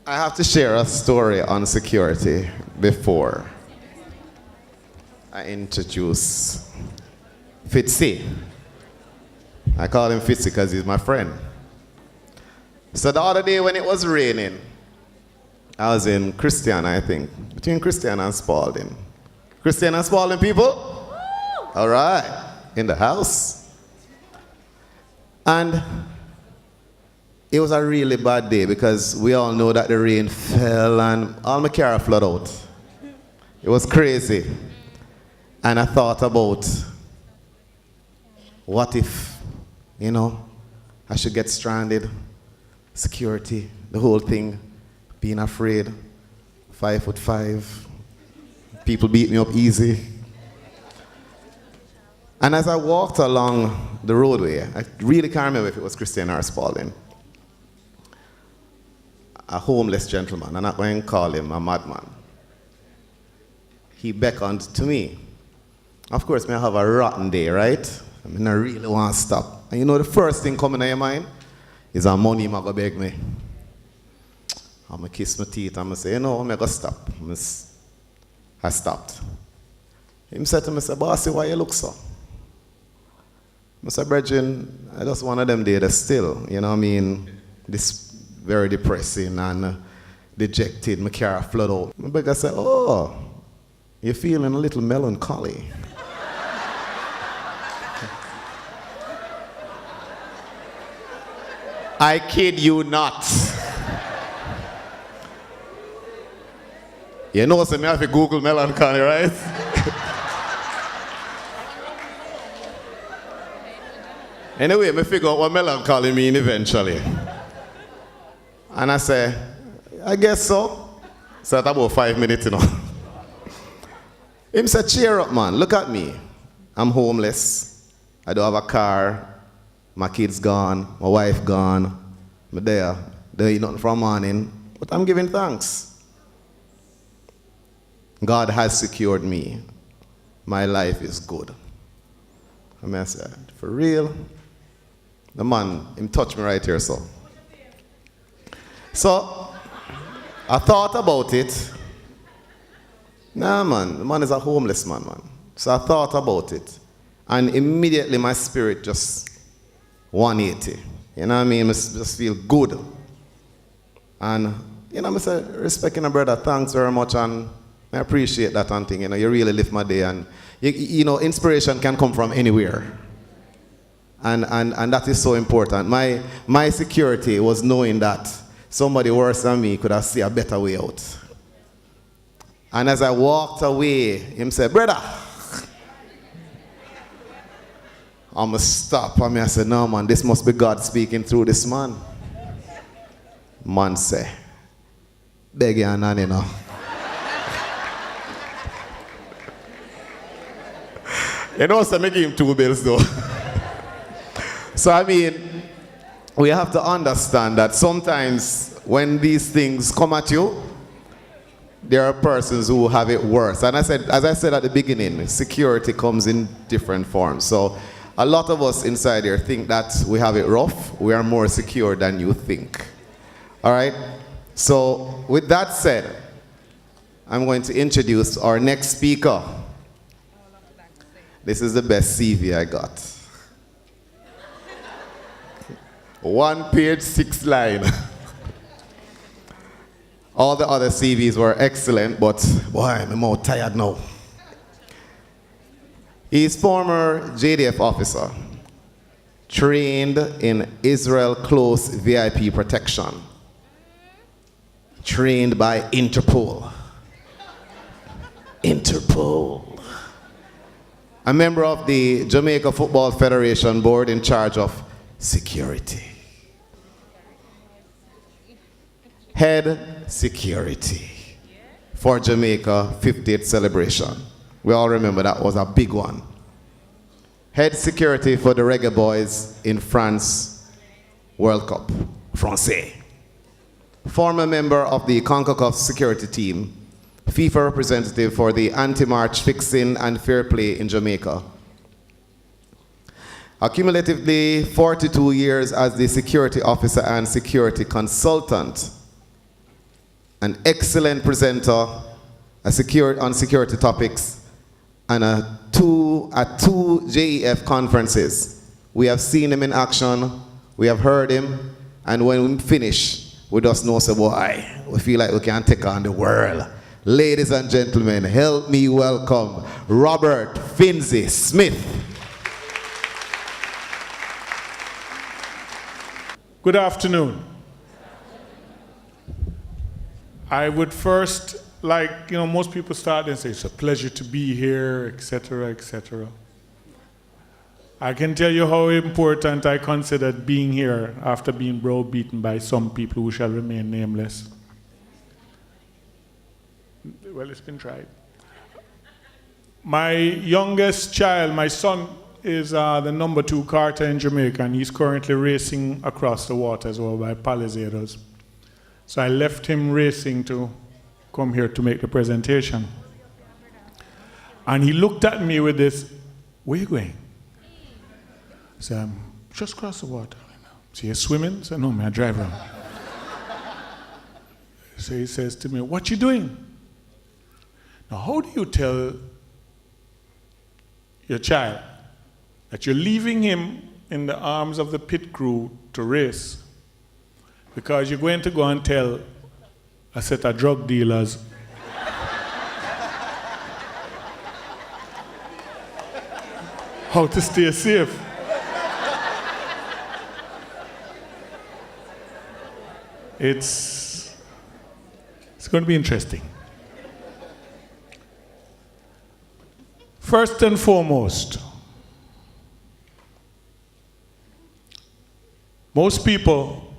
I have to share a story on security before I introduce Fitzy. I call him Fitzy because he's my friend. So the other day when it was raining, I was in Christian, I think, between Christian and Spalding. Christian and Spalding people? All right, in the house. And it was a really bad day because we all know that the rain fell and all my car flooded out. It was crazy. And I thought about, what if, I should get stranded, security, the whole thing, being afraid, 5'5", people beat me up easy. And as I walked along the roadway, I really can't remember if it was Christian or Spalding, a homeless gentleman, I'm not going to call him a madman, he beckoned to me. Of course, I have a rotten day, right? I really want to stop. And the first thing coming to your mind is a money I'm going to beg me. I'm going to kiss my teeth. I'm going to say, I'm going to stop. I stopped. He said to me, bossy, why you look so? I said, brethren, I just one of them days that's still, this very depressing and dejected, my car flood out. My beggar said, oh, you're feeling a little melancholy. I kid you not. So me have to Google melancholy, right? Anyway, me figure out what melancholy mean eventually. And I say, I guess so. So that's about 5 minutes, Him said, cheer up, man. Look at me. I'm homeless. I don't have a car. My kids gone. My wife gone. I'm there. They eat nothing from morning. But I'm giving thanks. God has secured me. My life is good. I said, for real? The man, him touched me right here, so. So, I thought about it. Nah, man, the man is a homeless man. So I thought about it. And immediately my spirit just 180. You know what I mean? I just feel good. And, I say, respecting a brother, thanks very much. And I appreciate that and thing. You really lift my day. And, inspiration can come from anywhere. And that is so important. My security was knowing that somebody worse than me could have seen a better way out. And as I walked away, him said, brother, I'm going to stop. I said, no, man, this must be God speaking through this man. Man say, beg you, Nani, so I give him 2 bills, though. So, we have to understand that sometimes when these things come at you, there are persons who have it worse. And as I said at the beginning, security comes in different forms. So a lot of us inside here think that we have it rough. We are more secure than you think. All right? So with that said, I'm going to introduce our next speaker. This is the best CV I got. 1 page, 6 line. All the other CVs were excellent, but boy, I'm more tired now. He's former JDF officer, trained in Israel Close VIP protection, trained by Interpol. Interpol. A member of the Jamaica Football Federation board in charge of security. Head security for Jamaica 50th celebration. We all remember that was a big one. Head security for the Reggae Boys in France World Cup. Francais. Former member of the CONCACAF security team. FIFA representative for the anti-march fixing and fair play in Jamaica. Accumulatively 42 years as the security officer and security consultant an excellent presenter, on security topics, and at two JEF conferences. We have seen him in action, we have heard him, and when we finish, we just know, so boy, we feel like we can take on the world. Ladies and gentlemen, help me welcome Robert Finzi Smith. Good afternoon. I would first, most people start and say, it's a pleasure to be here, etc., etc. I can tell you how important I considered being here after being browbeaten by some people who shall remain nameless. Well, it's been tried. My youngest child, my son, is the number 2 carter in Jamaica, and he's currently racing across the water as well by Palisados. So I left him racing to come here to make the presentation. And he looked at me with this, where are you going? I said, I'm just across the water. So you're swimming? I said, no, man, I drive around. So he says to me, what you doing? Now, how do you tell your child that you're leaving him in the arms of the pit crew to race because you're going to go and tell a set of drug dealers how to stay safe? It's going to be interesting. First and foremost, most people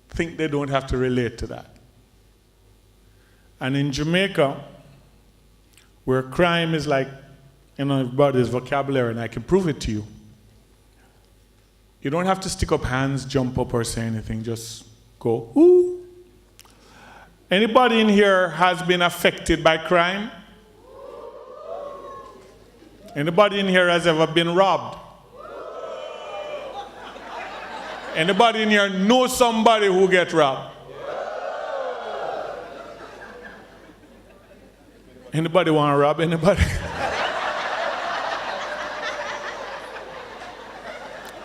think they don't have to relate to that. And in Jamaica, where crime is like, everybody's vocabulary, and I can prove it to you. You don't have to stick up hands, jump up, or say anything. Just go, ooh. Anybody in here has been affected by crime? Anybody in here has ever been robbed? Anybody in here know somebody who get robbed? Anybody want to rob anybody?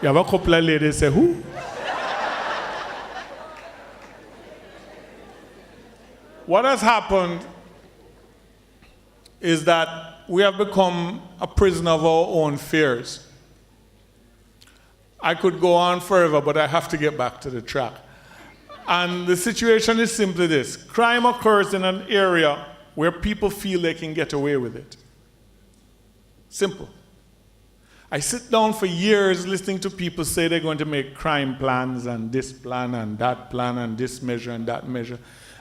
You have a couple of ladies say, who? What has happened is that we have become a prisoner of our own fears. I could go on forever, but I have to get back to the track. And the situation is simply this. Crime occurs in an area where people feel they can get away with it. Simple. I sit down for years listening to people say they're going to make crime plans and this plan and that plan and this measure and that measure.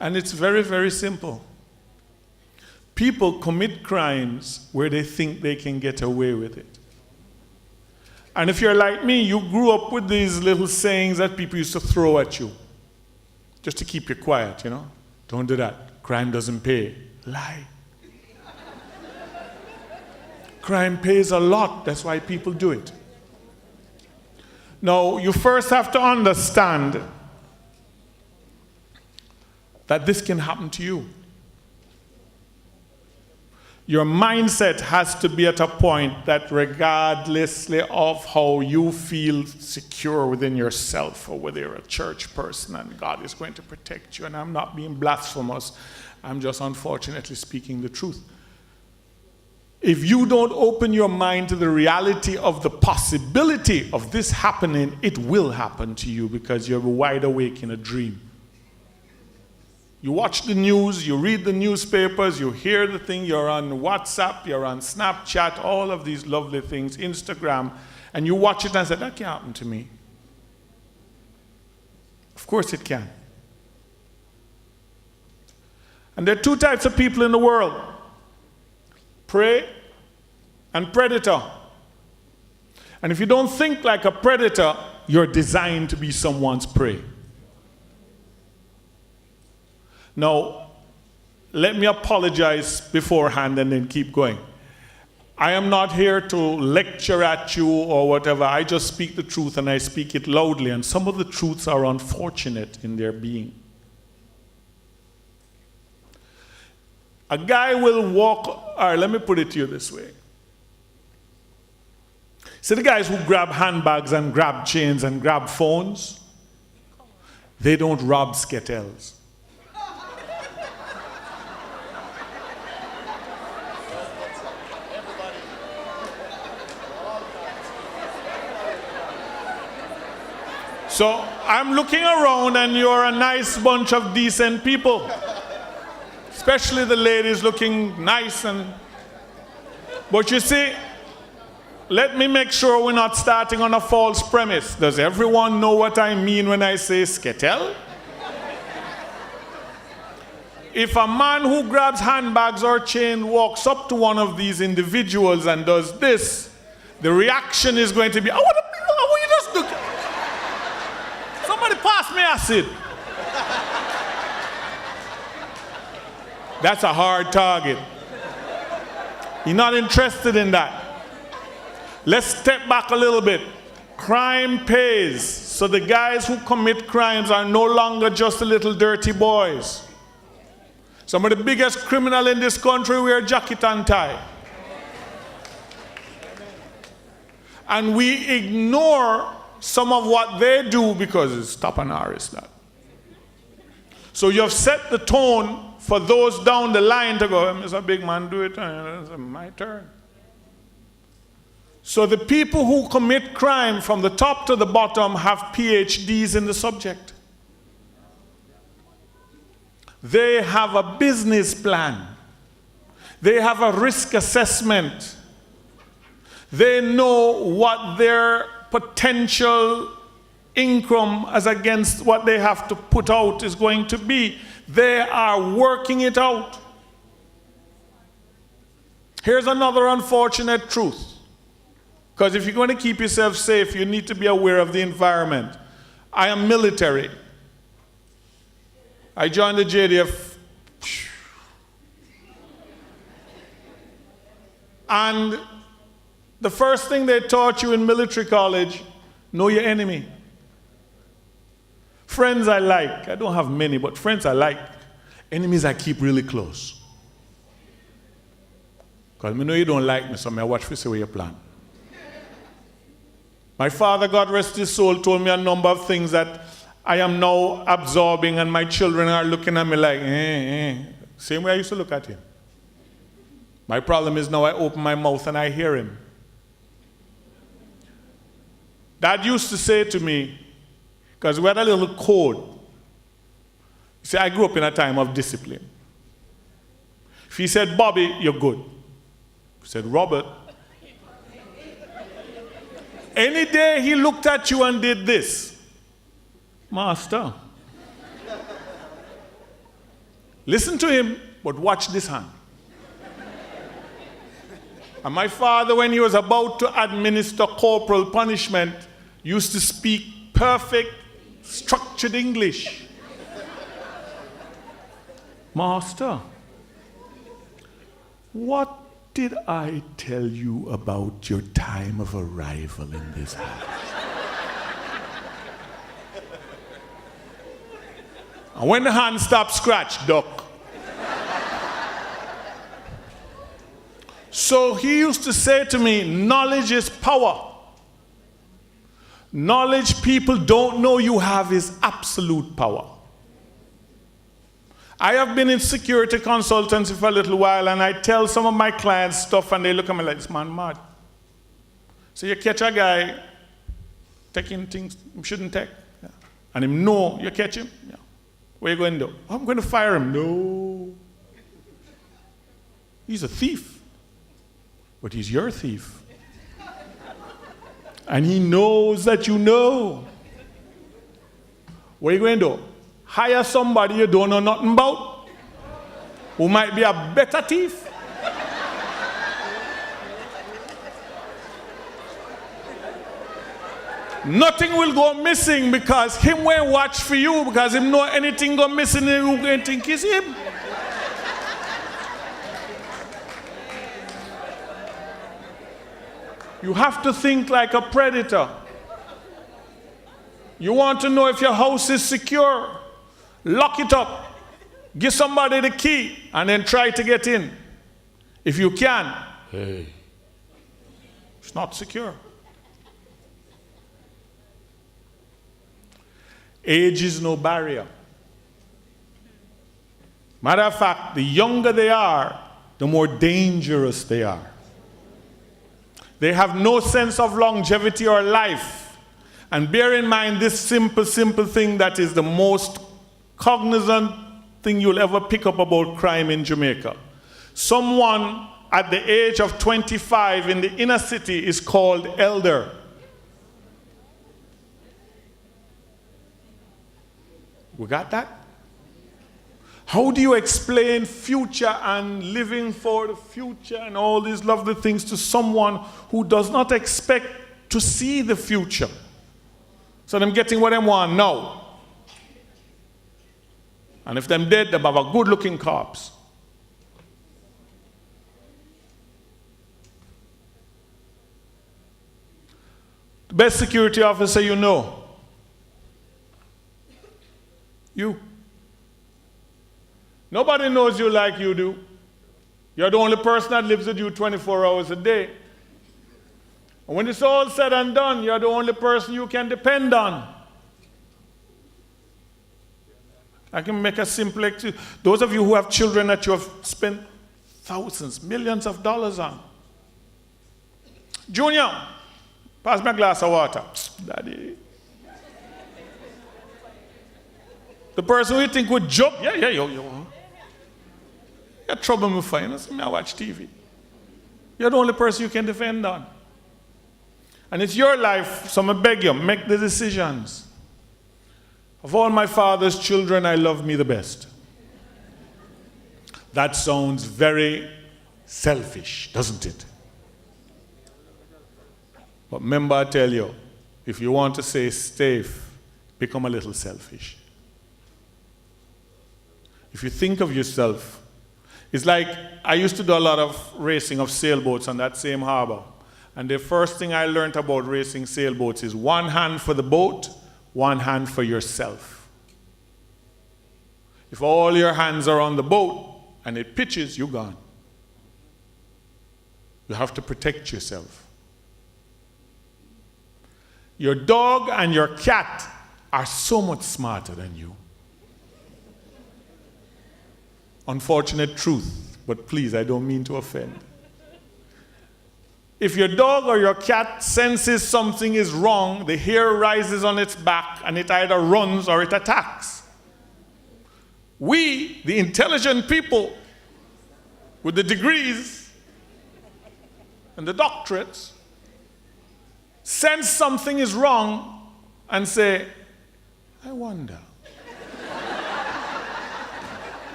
And it's very, very simple. People commit crimes where they think they can get away with it. And if you're like me, you grew up with these little sayings that people used to throw at you just to keep you quiet, Don't do that. Crime doesn't pay. Lie. Crime pays a lot. That's why people do it. Now, you first have to understand that this can happen to you. Your mindset has to be at a point that regardlessly of how you feel secure within yourself, or whether you're a church person and God is going to protect you, and I'm not being blasphemous, I'm just unfortunately speaking the truth. If you don't open your mind to the reality of the possibility of this happening, it will happen to you because you're wide awake in a dream. You watch the news, you read the newspapers, you hear the thing, you're on WhatsApp, you're on Snapchat, all of these lovely things, Instagram, and you watch it and say, that can't happen to me. Of course it can. And there are 2 types of people in the world, prey and predator. And if you don't think like a predator, you're designed to be someone's prey. Now, let me apologize beforehand and then keep going. I am not here to lecture at you or whatever. I just speak the truth and I speak it loudly. And some of the truths are unfortunate in their being. A guy will walk, all right, let me put it to you this way. See the guys who grab handbags and grab chains and grab phones? They don't rob skettels. So I'm looking around and you're a nice bunch of decent people. Especially the ladies looking nice but you see, let me make sure we're not starting on a false premise. Does everyone know what I mean when I say skettel? If a man who grabs handbags or chain walks up to one of these individuals and does this, the reaction is going to be, what you just do? Somebody pass me acid. That's a hard target. You're not interested in that. Let's step back a little bit. Crime pays. So the guys who commit crimes are no longer just the little dirty boys. Some of the biggest criminals in this country wear jacket and tie. And we ignore some of what they do because it's top and Harris that. So you have set the tone for those down the line to go, Mr. Big Man, do it, it's my turn. So the people who commit crime from the top to the bottom have PhDs in the subject. They have a business plan. They have a risk assessment. They know what their potential income as against what they have to put out is going to be. They are working it out. Here's another unfortunate truth. Because if you're going to keep yourself safe, you need to be aware of the environment. I am military. I joined the JDF. And the first thing they taught you in military college, know your enemy. Friends I like. I don't have many, but friends I like. Enemies I keep really close. Because I know you don't like me, so I watch for see what you plan. My father, God rest his soul, told me a number of things that I am now absorbing, and my children are looking at me like, Same way I used to look at him. My problem is now I open my mouth and I hear him. Dad used to say to me, because we had a little code. He said, I grew up in a time of discipline. If he said, Bobby, you're good. He said, Robert. Any day he looked at you and did this, Master. Listen to him, but watch this hand. And my father, when he was about to administer corporal punishment, used to speak perfect, structured English. Master, what did I tell you about your time of arrival in this house? And when the hand stopped, scratch, duck. So he used to say to me, knowledge is power. Knowledge people don't know you have is absolute power. I have been in security consultancy for a little while, and I tell some of my clients stuff, and they look at me like, this man mad. So you catch a guy taking things he shouldn't take. Yeah. And him know you catch him. Yeah. Where you going to do? Oh, I'm going to fire him. No. He's a thief. But he's your thief. And he knows that you know. What are you going to do? Hire somebody you don't know nothing about, who might be a better thief. Nothing will go missing because him won't watch for you, because him know anything go missing, you going to think it's him. You have to think like a predator. You want to know if your house is secure, lock it up. Give somebody the key and then try to get in. If you can, hey, it's not secure. Age is no barrier. Matter of fact, the younger they are, the more dangerous they are. They have no sense of longevity or life. And bear in mind this simple thing that is the most cognizant thing you'll ever pick up about crime in Jamaica. Someone at the age of 25 in the inner city is called elder. We got that? How do you explain future and living for the future and all these lovely things to someone who does not expect to see the future? So them getting what they want now. And if them dead, they have a good-looking corpse. The best security officer you know. You. Nobody knows you like you do. You're the only person that lives with you 24 hours a day. And when it's all said and done, you're the only person you can depend on. I can make a simple excuse. Those of you who have children that you have spent thousands, millions of dollars on. Junior, pass me a glass of water. Daddy. The person who you think would jump, yo. You trouble me for, you know, so I watch TV. You're the only person you can depend on. And it's your life, so I beg you, make the decisions. Of all my father's children, I love me the best. That sounds very selfish, doesn't it? But remember, I tell you, if you want to stay safe, become a little selfish. If you think of yourself, it's like I used to do a lot of racing of sailboats on that same harbor. And the first thing I learned about racing sailboats is one hand for the boat, one hand for yourself. If all your hands are on the boat and it pitches, you're gone. You have to protect yourself. Your dog and your cat are so much smarter than you. Unfortunate truth, but please, I don't mean to offend. If your dog or your cat senses something is wrong, the hair rises on its back and it either runs or it attacks. We, the intelligent people with the degrees and the doctorates, sense something is wrong and say, I wonder.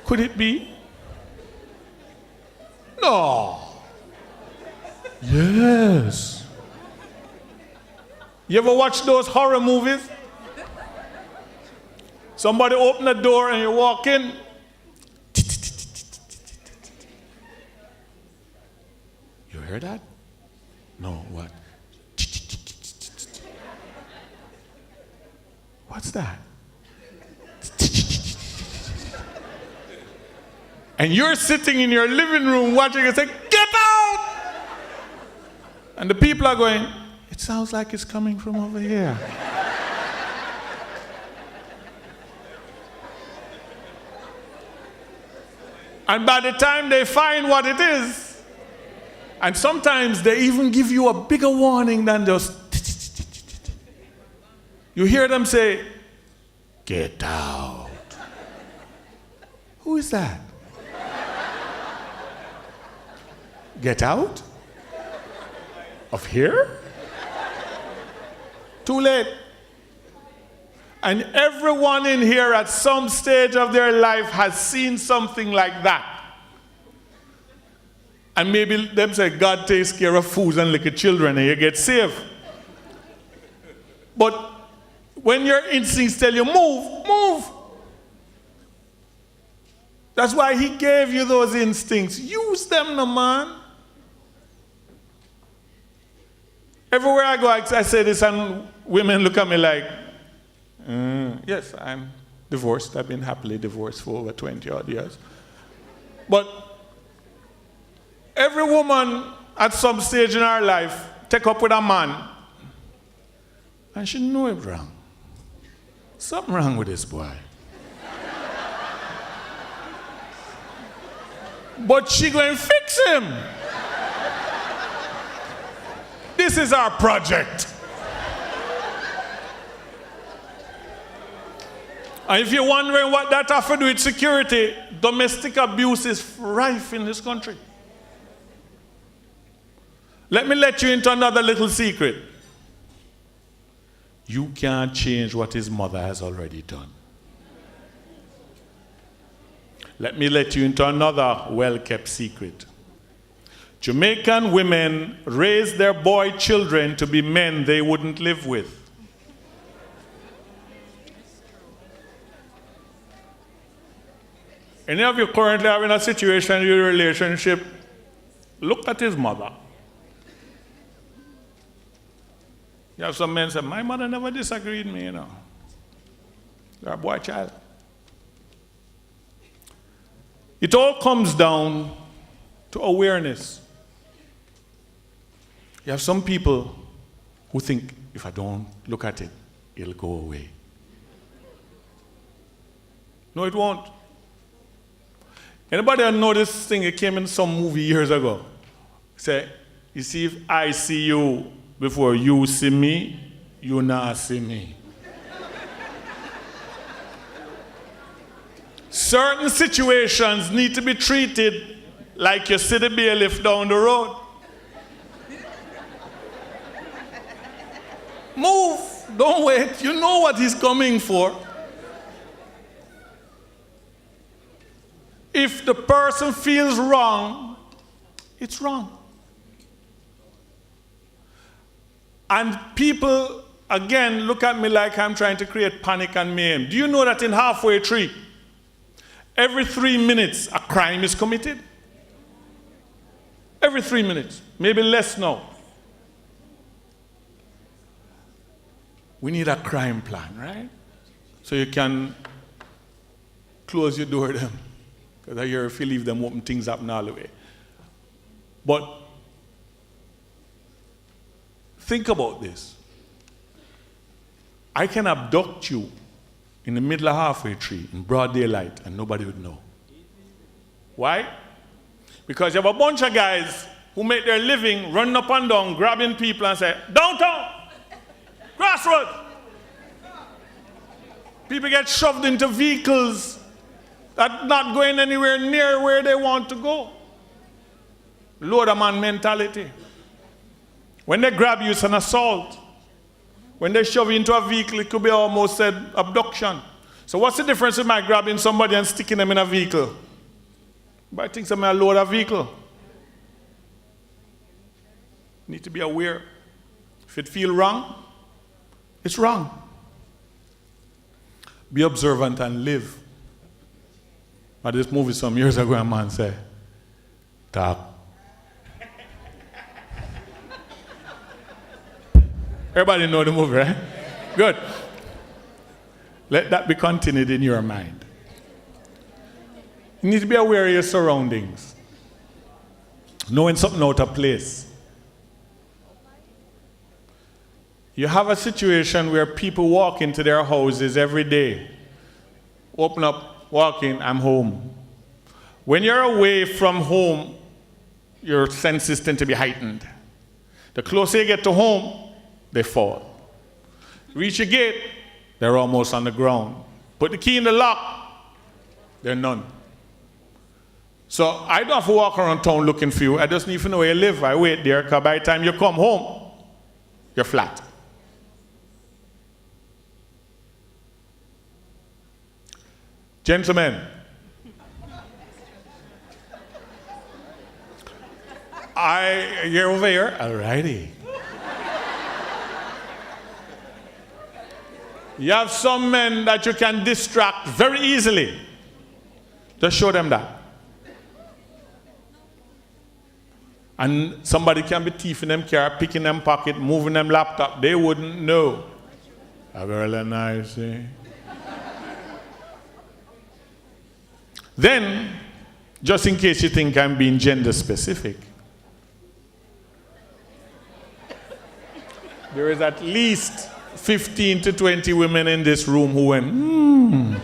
Could it be? No. Yes. You ever watch those horror movies? Somebody open the door and you walk in. You heard that? No, what? What's that? And you're sitting in your living room watching and say, get out! And the people are going, it sounds like it's coming from over here. And by the time they find what it is, and sometimes they even give you a bigger warning than just, you hear them say, get out. Who is that? Get out? Of here? Too late. And everyone in here at some stage of their life has seen something like that. And maybe them say, God takes care of fools and little children and you get saved. But when your instincts tell you, move, move. That's why he gave you those instincts. Use them, no man. Everywhere I go, I say this and women look at me like, Yes, I'm divorced. I've been happily divorced for over 20 odd years. But every woman at some stage in her life take up with a man and she know it wrong. Something wrong with this boy. But she going to fix him. This is our project. And if you're wondering what that has to do with security, domestic abuse is rife in this country. Let me let you into another little secret. You can't change what his mother has already done. Let me let you into another well-kept secret. Jamaican women raise their boy children to be men they wouldn't live with. Any of you currently having a situation in your relationship, look at his mother. You have some men say, my mother never disagreed with me, you know. You're a boy child. It all comes down to awareness. You have some people who think, if I don't look at it, it'll go away. No, it won't. Anybody know this thing? It came in some movie years ago. Say, you see, if I see you before you see me, you not see me. Certain situations need to be treated like you see the bailiff down the road. Move, don't wait. You know what he's coming for. If the person feels wrong, it's wrong. And people, again, look at me like I'm trying to create panic and mayhem. Do you know that in halfway tree, every 3 minutes a crime is committed? Every 3 minutes, maybe less now. We need a crime plan, right? So you can close your door to them. Because I hear if you leave them open, things happen all the way. But think about this. I can abduct you in the middle of halfway tree in broad daylight and nobody would know. Why? Because you have a bunch of guys who make their living running up and down, grabbing people and say, downtown, crossroad. People get shoved into vehicles that not going anywhere near where they want to go. Loader man mentality. When they grab you, it's an assault. When they shove you into a vehicle, it could be almost said abduction. So what's the difference in my grabbing somebody and sticking them in a vehicle? But I think some may load a vehicle. You need to be aware. If it feels wrong, it's wrong. Be observant and live. But this movie some years ago, a man said, talk. Everybody know the movie, right? Good. Let that be continued in your mind. You need to be aware of your surroundings. Knowing something out of place. You have a situation where people walk into their houses every day. Open up, walk in, I'm home. When you're away from home, your senses tend to be heightened. The closer you get to home, they fall. Reach a gate, they're almost on the ground. Put the key in the lock, they're none. So I don't have to walk around town looking for you. I just need to know where you live. I wait there, because by the time you come home, you're flat. Gentlemen, you're over here. Alrighty. You have some men that you can distract very easily. Just show them that. And somebody can be thieving them car, picking them pocket, moving them laptop. They wouldn't know. A girl nice, eh? Then, just in case you think I'm being gender specific, there is at least 15 to 20 women in this room who went,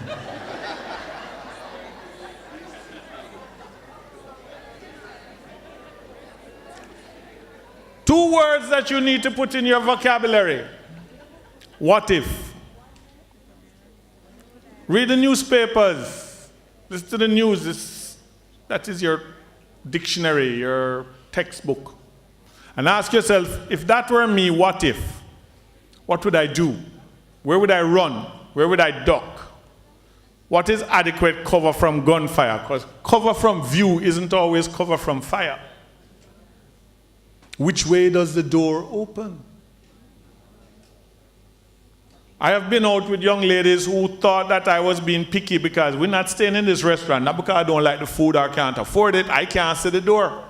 Two words that you need to put in your vocabulary. What if? Read the newspapers. Listen to the news. That is your dictionary, your textbook. And ask yourself, if that were me, what if? What would I do? Where would I run? Where would I duck? What is adequate cover from gunfire? Because cover from view isn't always cover from fire. Which way does the door open? I have been out with young ladies who thought that I was being picky because we're not staying in this restaurant, not because I don't like the food or can't afford it. I can't see the door.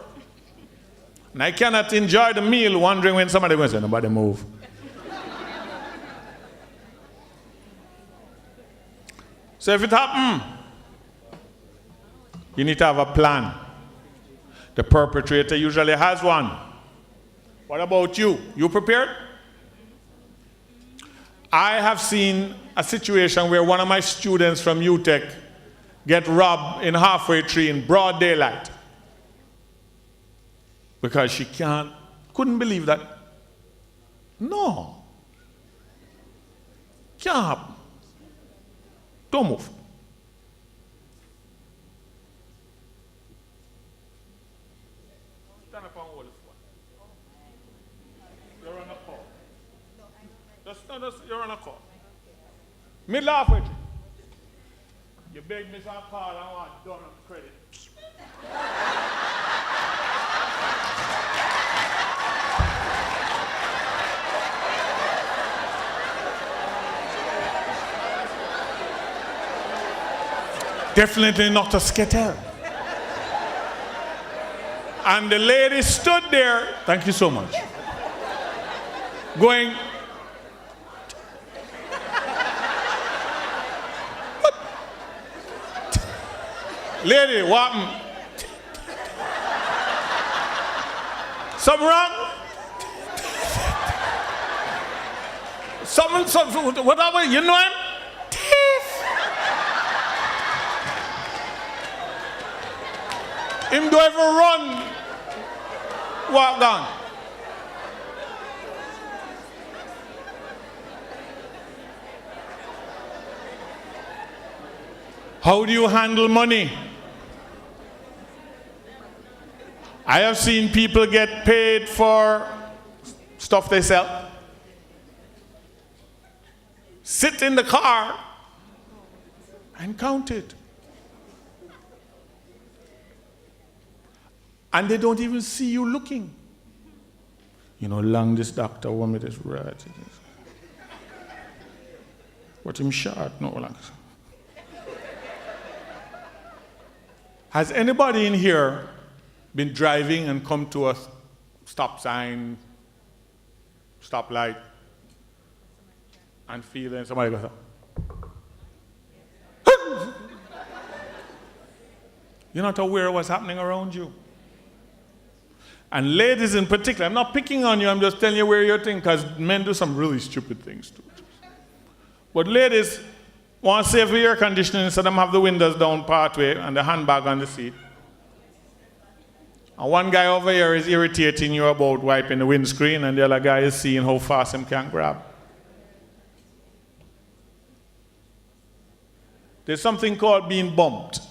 And I cannot enjoy the meal wondering when somebody will say, nobody move. So if it happens, you need to have a plan. The perpetrator usually has one. What about you? You prepared? I have seen a situation where one of my students from UTech get robbed in halfway tree in broad daylight because she couldn't believe that. No. Can't happen. Don't move. Stand up and hold it. You're on a call. You're on a call. Middle halfway. You beg me some call, I want done on credit. Definitely not a skittle. And the lady stood there, thank you so much, going, what? Lady, what happened? Something wrong? Something, whatever, you know him? Him do ever run, walk down. How do you handle money? I have seen people get paid for stuff they sell. Sit in the car and count it. And they don't even see you looking. You know, long this doctor want me this right. But him short, no long. Has anybody in here been driving and come to a stop sign, stop light, and feel that somebody goes, you're not aware of what's happening around you? And ladies in particular, I'm not picking on you, I'm just telling you where you're thinking, because men do some really stupid things too. But ladies want to save the air conditioning, so them have the windows down partway and the handbag on the seat. And one guy over here is irritating you about wiping the windscreen, and the other guy is seeing how fast him can grab. There's something called being bumped.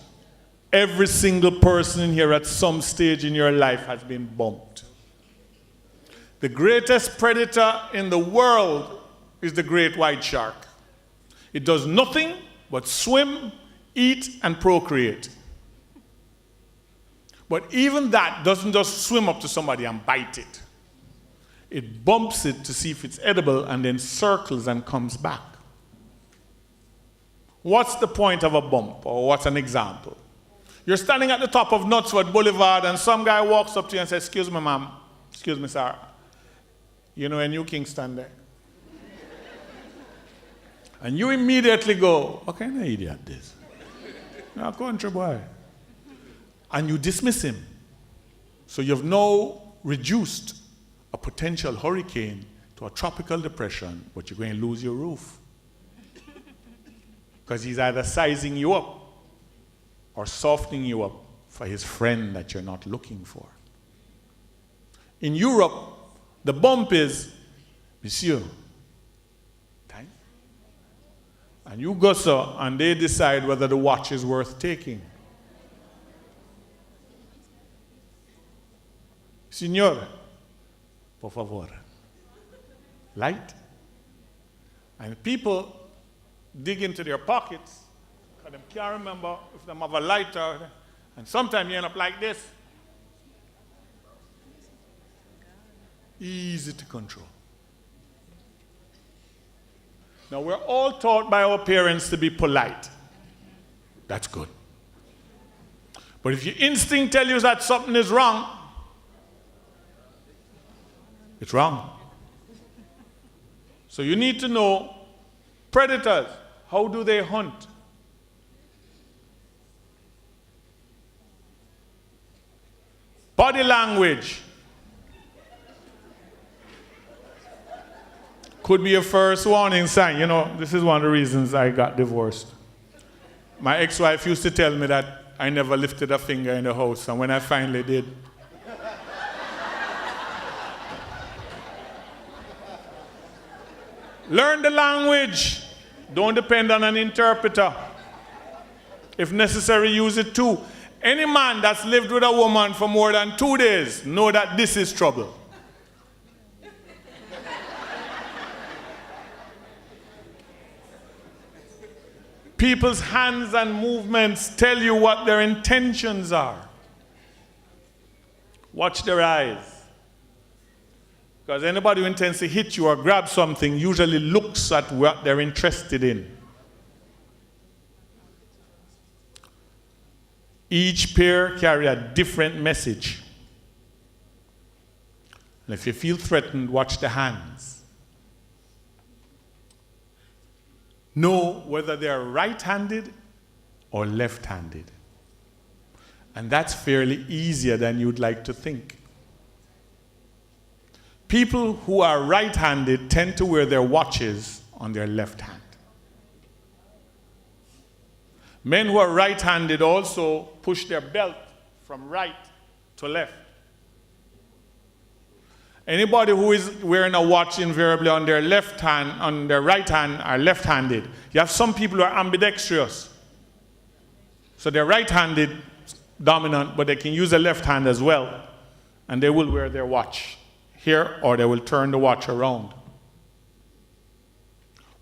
Every single person in here at some stage in your life has been bumped. The greatest predator in the world is the great white shark. It does nothing but swim, eat, and procreate. But even that doesn't just swim up to somebody and bite it. It bumps it to see if it's edible and then circles and comes back. What's the point of a bump, or what's an example? You're standing at the top of Knutsford Boulevard and some guy walks up to you and says, excuse me, ma'am, excuse me, sir. You know a New Kingston there? And you immediately go, what kind of idiot this? You're a country boy. And you dismiss him. So you've now reduced a potential hurricane to a tropical depression, but you're going to lose your roof. Because he's either sizing you up or softening you up for his friend that you're not looking for. In Europe, the bump is, Monsieur, time. And you go, sir, and they decide whether the watch is worth taking. Signor, por favor. Light. And people dig into their pockets because they can't remember if they have a lighter. And sometimes you end up like this. Easy to control. Now, we're all taught by our parents to be polite. That's good. But if your instinct tells you that something is wrong, it's wrong. So you need to know predators. How do they hunt? Body language could be a first warning sign. You know, this is one of the reasons I got divorced. My ex-wife used to tell me that I never lifted a finger in the house, and when I finally did, learn the language. Don't depend on an interpreter. If necessary, use it too. Any man that's lived with a woman for more than 2 days know that this is trouble. People's hands and movements tell you what their intentions are. Watch their eyes. Because anybody who intends to hit you or grab something usually looks at what they're interested in. Each pair carry a different message. And if you feel threatened, watch the hands. Know whether they're right-handed or left-handed. And that's fairly easier than you'd like to think. People who are right-handed tend to wear their watches on their left hand. Men who are right-handed also push their belt from right to left. Anybody who is wearing a watch invariably on their left hand, on their right hand, are left-handed. You have some people who are ambidextrous. So they're right-handed dominant, but they can use the left hand as well. And they will wear their watch here, or they will turn the watch around.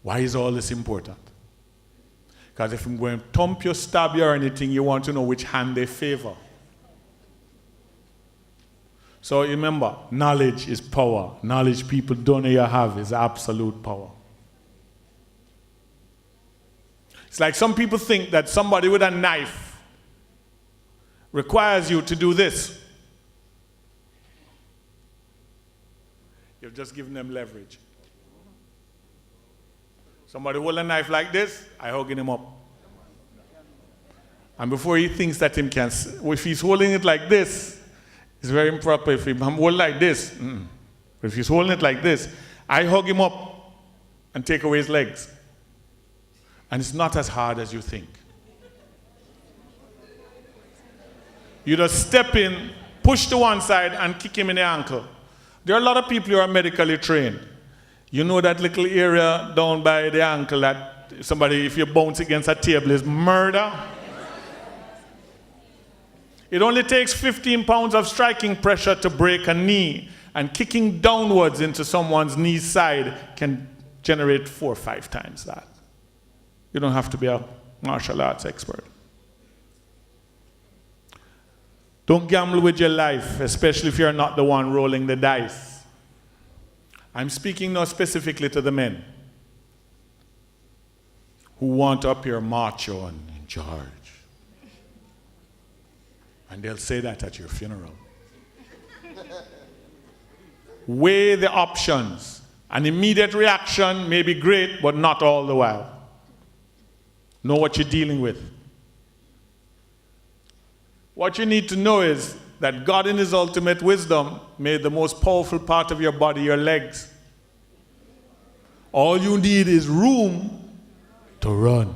Why is all this important? Because if I'm going to thump you, stab you, or anything, you want to know which hand they favor. So remember, knowledge is power. Knowledge people don't know you have is absolute power. It's like some people think that somebody with a knife requires you to do this. You've just given them leverage. Somebody hold a knife like this, I hugging him up. And before he thinks that him can, if he's holding it like this, it's very improper. If I'm holding like this, but if he's holding it like this, I hug him up and take away his legs. And it's not as hard as you think. You just step in, push to one side, and kick him in the ankle. There are a lot of people who are medically trained. You know that little area down by the ankle that somebody, if you bounce against a table, is murder? It only takes 15 pounds of striking pressure to break a knee, and kicking downwards into someone's knee side can generate 4 or 5 times that. You don't have to be a martial arts expert. Don't gamble with your life, especially if you're not the one rolling the dice. I'm speaking now specifically to the men who want to appear macho and in charge. And they'll say that at your funeral. Weigh the options. An immediate reaction may be great, but not all the while. Know what you're dealing with. What you need to know is that God in his ultimate wisdom made the most powerful part of your body your legs. All you need is room to run.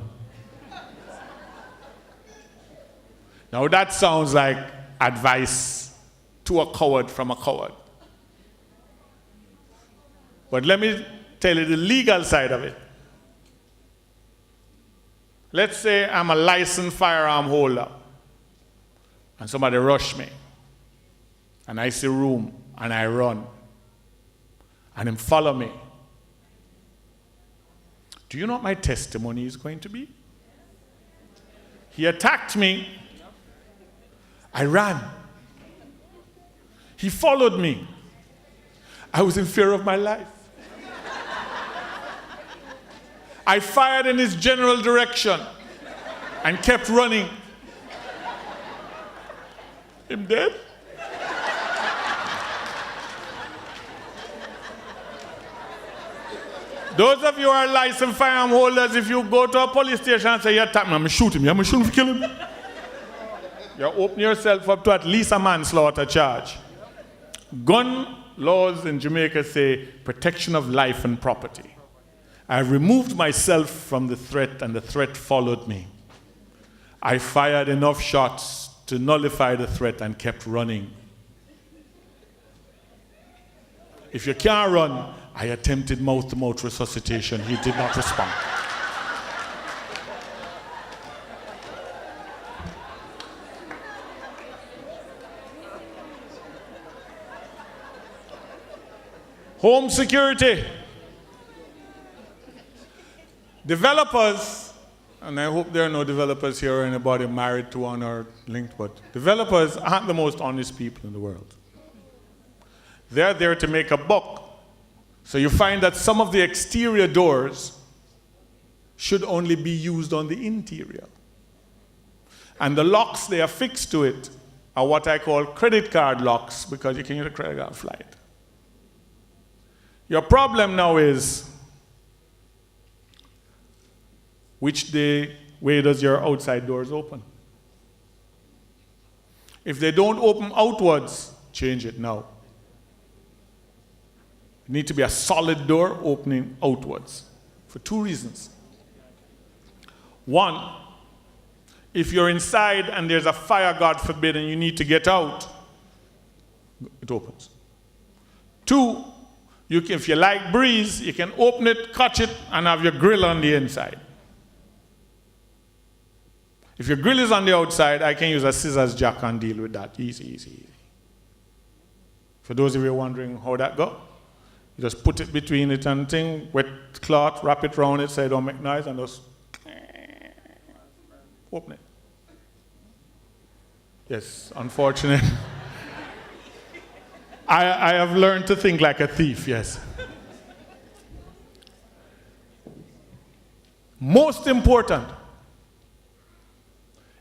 Now that sounds like advice to a coward from a coward. But let me tell you the legal side of it. Let's say I'm a licensed firearm holder and somebody rush me and I see room and I run and him follow me. Do you know what my testimony is going to be? He attacked me. I ran. He followed me. I was in fear of my life. I fired in his general direction and kept running. Him dead? Those of you who are licensed firearm holders, if you go to a police station and say, you attack me, I'm going to shoot him. I'm going to shoot him to kill him. You open yourself up to at least a manslaughter charge. Gun laws in Jamaica say protection of life and property. I removed myself from the threat and the threat followed me. I fired enough shots to nullify the threat and kept running. If you can't run, I attempted mouth-to-mouth resuscitation. He did not respond. Home security. Developers, and I hope there are no developers here or anybody married to one or linked, but developers aren't the most honest people in the world. They're there to make a buck. So you find that some of the exterior doors should only be used on the interior. And the locks they affix to it are what I call credit card locks, because you can use a credit card flight. Your problem now is, which way does your outside doors open? If they don't open outwards, change it now. It needs to be a solid door opening outwards for two reasons. One, if you're inside and there's a fire, God forbid, and you need to get out, it opens. Two, if you like breeze, you can open it, catch it, and have your grill on the inside. If your grill is on the outside, I can use a scissors jack and deal with that. Easy, easy, easy. For those of you wondering how that go, you just put it between it and thing, wet cloth, wrap it around it so it don't make noise, and just open it. Yes, unfortunate. I have learned to think like a thief, yes. Most important,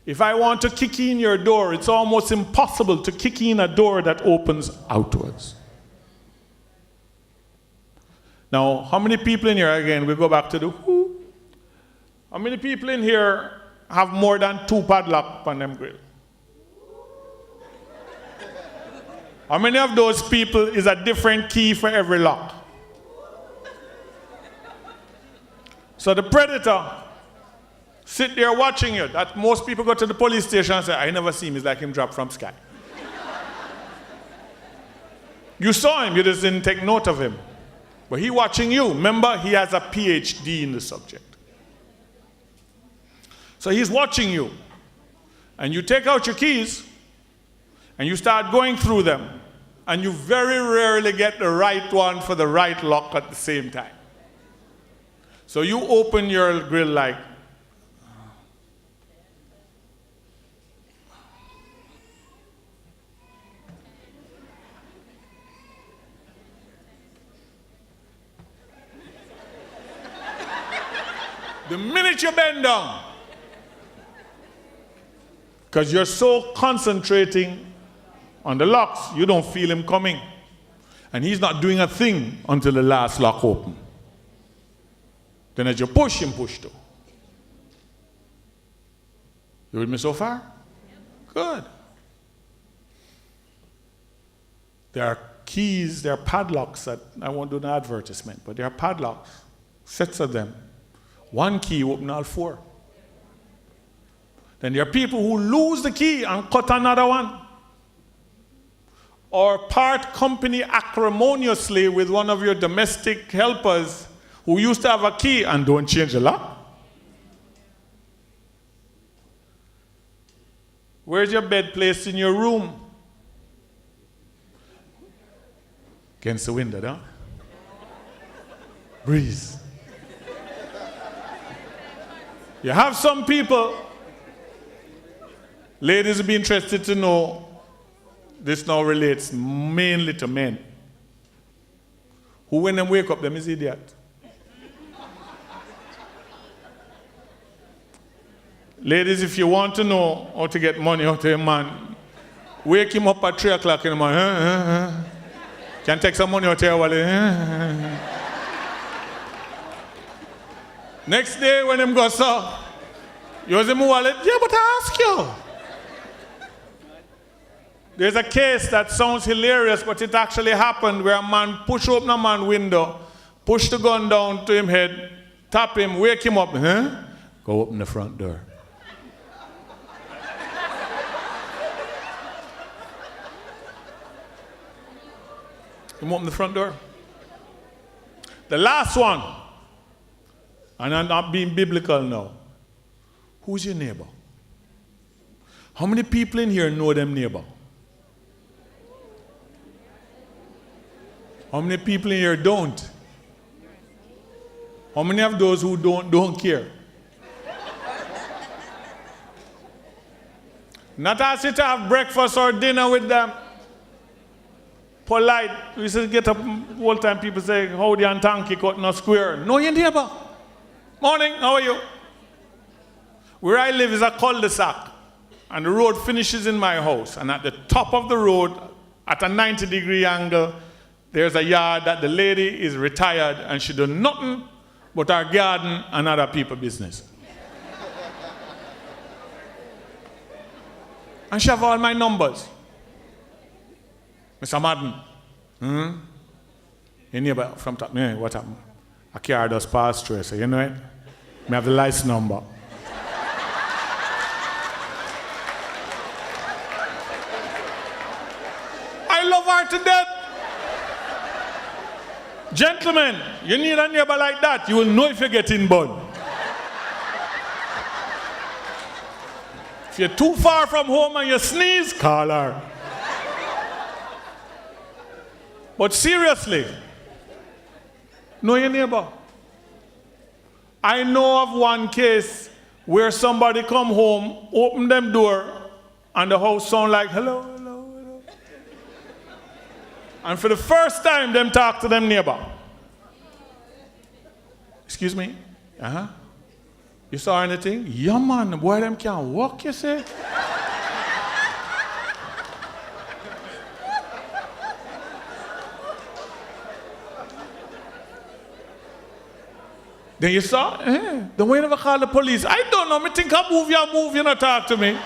if I want to kick in your door, it's almost impossible to kick in a door that opens outwards. Now, how many people in here, again, we go back to the who? How many people in here have more than 2 padlocks on them grill? How many of those people is a different key for every lock? So the predator sit there watching you. That most people go to the police station and say, I never see him, it's like him drop from sky. You saw him, you just didn't take note of him. But he watching you. Remember, he has a PhD in the subject. So he's watching you. And you take out your keys and you start going through them. And you very rarely get the right one for the right lock at the same time. So you open your grill like, the minute you bend down, because you're so concentrating on the locks, you don't feel him coming. And he's not doing a thing until the last lock opens. Then as you push him, push too. You with me so far? Good. There are keys, there are padlocks that, I won't do an advertisement, but there are padlocks, sets of them. One key open all four. Then there are people who lose the key and cut another one. Or part company acrimoniously with one of your domestic helpers who used to have a key and don't change the lock. Where's your bed placed in your room? Against the window, huh? Breeze. You have some people, ladies will be interested to know, this now relates mainly to men, who when they wake up, them is idiot. Ladies, if you want to know how to get money out of a man, wake him up at 3 o'clock in the morning. Can take some money out of your wallet. Next day when him go, so, use him wallet? Yeah, but I ask you. There's a case that sounds hilarious, but it actually happened where a man pushed open a man's window, pushed the gun down to him head, tap him, wake him up. Go open the front door. Him open the front door. The last one, and I'm not being biblical now. Who's your neighbor? How many people in here know them neighbor? How many people in here don't? How many of those who don't care? Not ask you to have breakfast or dinner with them. Polite. We used to get up all the time, people say, howdy and thank you, cut no square. No, your neighbor. Morning, how are you? Where I live is a cul-de-sac, and the road finishes in my house. And at the top of the road, at a 90-degree angle, there's a yard that the lady is retired, and she does nothing but her garden and other people's business. And she have all my numbers. Mr. Madden, your neighbor from top, what happened? A car does pass through, so you know it? I have the license number. I love her to death. Gentlemen, you need a neighbor like that, you will know if you're getting burned. If you're too far from home and you sneeze, call her. But seriously, know your neighbor. I know of one case where somebody come home, open them door, and the house sound like, hello, hello, hello. And for the first time, them talk to them neighbor. Excuse me? You saw anything? Yeah, man, boy, them can't walk, you say? Then you saw? Then why you never call the police? I don't know. Me think I move, you not talk to me.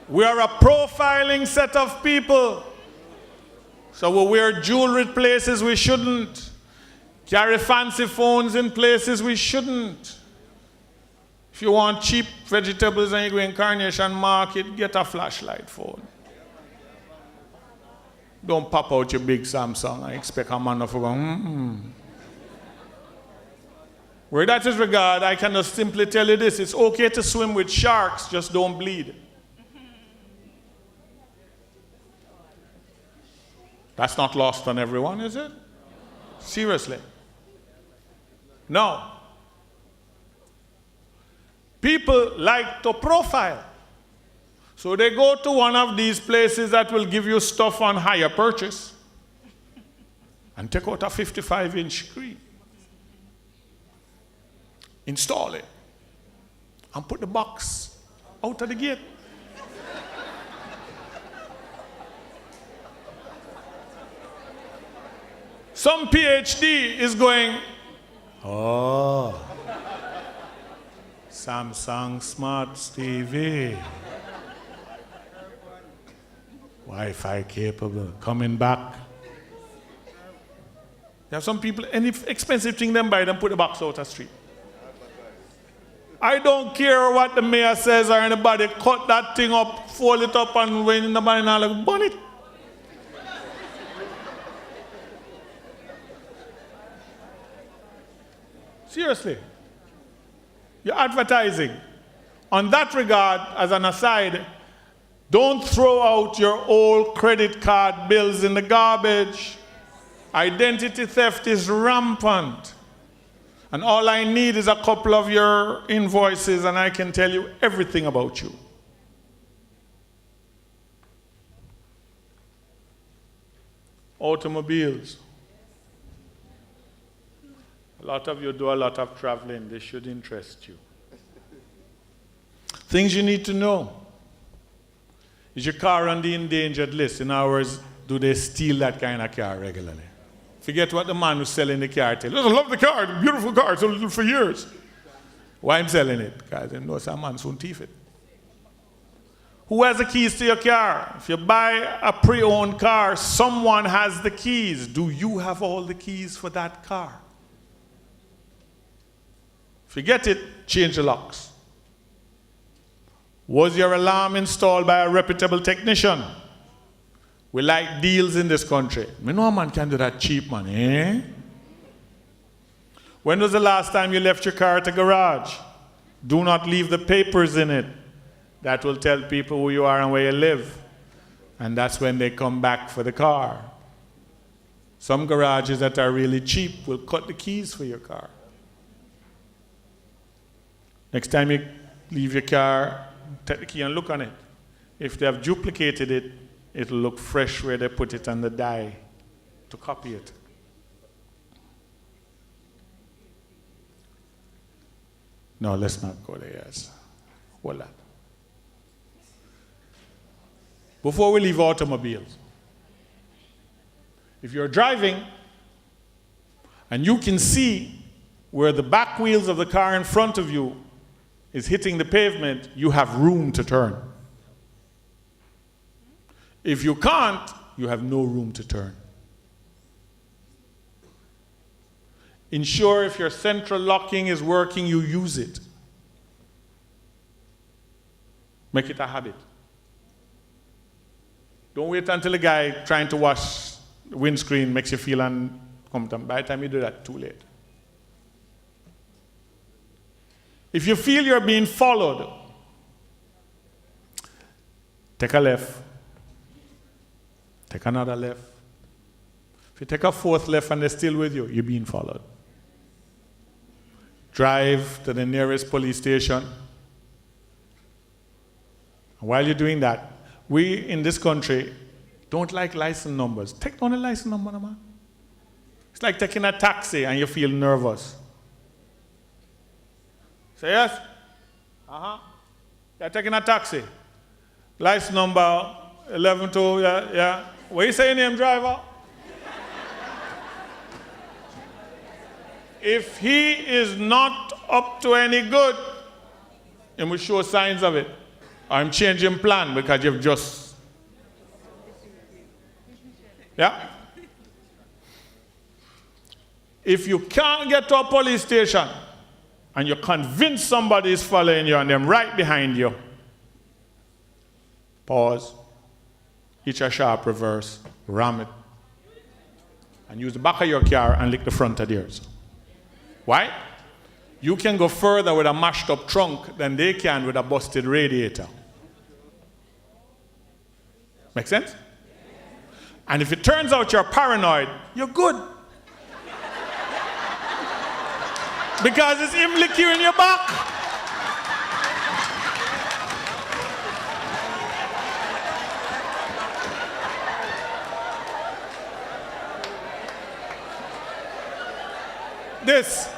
We are a profiling set of people. So we wear jewelry places we shouldn't. Carry fancy phones in places we shouldn't. If you want cheap vegetables and you go in Carnation Market, get a flashlight phone. Don't pop out your big Samsung and expect a man to go, Where that is regard, I can just simply tell you this. It's okay to swim with sharks, just don't bleed. That's not lost on everyone, is it? Seriously. No. People like to profile. So they go to one of these places that will give you stuff on hire purchase and take out a 55-inch screen. Install it and put the box out of the gate. Some PhD is going, oh, Samsung Smart TV. Wi-Fi capable, coming back. You have some people, any expensive thing them buy, them put the box out the street. I don't care what the mayor says or anybody, cut that thing up, fold it up, and when nobody now like, burn it. Seriously. You're advertising. On that regard, as an aside, don't throw out your old credit card bills in the garbage. Identity theft is rampant. And all I need is a couple of your invoices and I can tell you everything about you. Automobiles. A lot of you do a lot of traveling. This should interest you. Things you need to know. Is your car on the endangered list? In other words, do they steal that kind of car regularly? Forget what the man who's selling the car tells. I love the car, the beautiful car, it's sold for years. Why I'm selling it? Because I know some man soon thief it. Who has the keys to your car? If you buy a pre-owned car, someone has the keys. Do you have all the keys for that car? If you get it, change the locks. Was your alarm installed by a reputable technician? We like deals in this country. Me know a man can do that cheap, man, eh? When was the last time you left your car at a garage? Do not leave the papers in it. That will tell people who you are and where you live. And that's when they come back for the car. Some garages that are really cheap will cut the keys for your car. Next time you leave your car, take the key and look on it. If they have duplicated it, it'll look fresh where they put it on the die to copy it. No, let's not go there. Yes. Hold that. Before we leave automobiles, if you're driving and you can see where the back wheels of the car in front of you is hitting the pavement, you have room to turn. If you can't, you have no room to turn. Ensure if your central locking is working, you use it. Make it a habit. Don't wait until the guy trying to wash the windscreen makes you feel uncomfortable. By the time you do that, too late. If you feel you're being followed, take a left. Take another left. If you take a fourth left and they're still with you, you're being followed. Drive to the nearest police station. And while you're doing that, we in this country don't like license numbers. Take down a license number, man. It's like taking a taxi and you feel nervous. Say yes? You're taking a taxi. License number 112, yeah. What you say your name, driver? If he is not up to any good, he will show signs of it. I'm changing plan because you've just... Yeah? If you can't get to a police station and you're convinced somebody is following you and them right behind you, pause, hitch a sharp reverse, ram it, and use the back of your car and lick the front of theirs. Why? You can go further with a mashed up trunk than they can with a busted radiator. Make sense? And if it turns out you're paranoid, you're good. Because it's him lick you in your back. This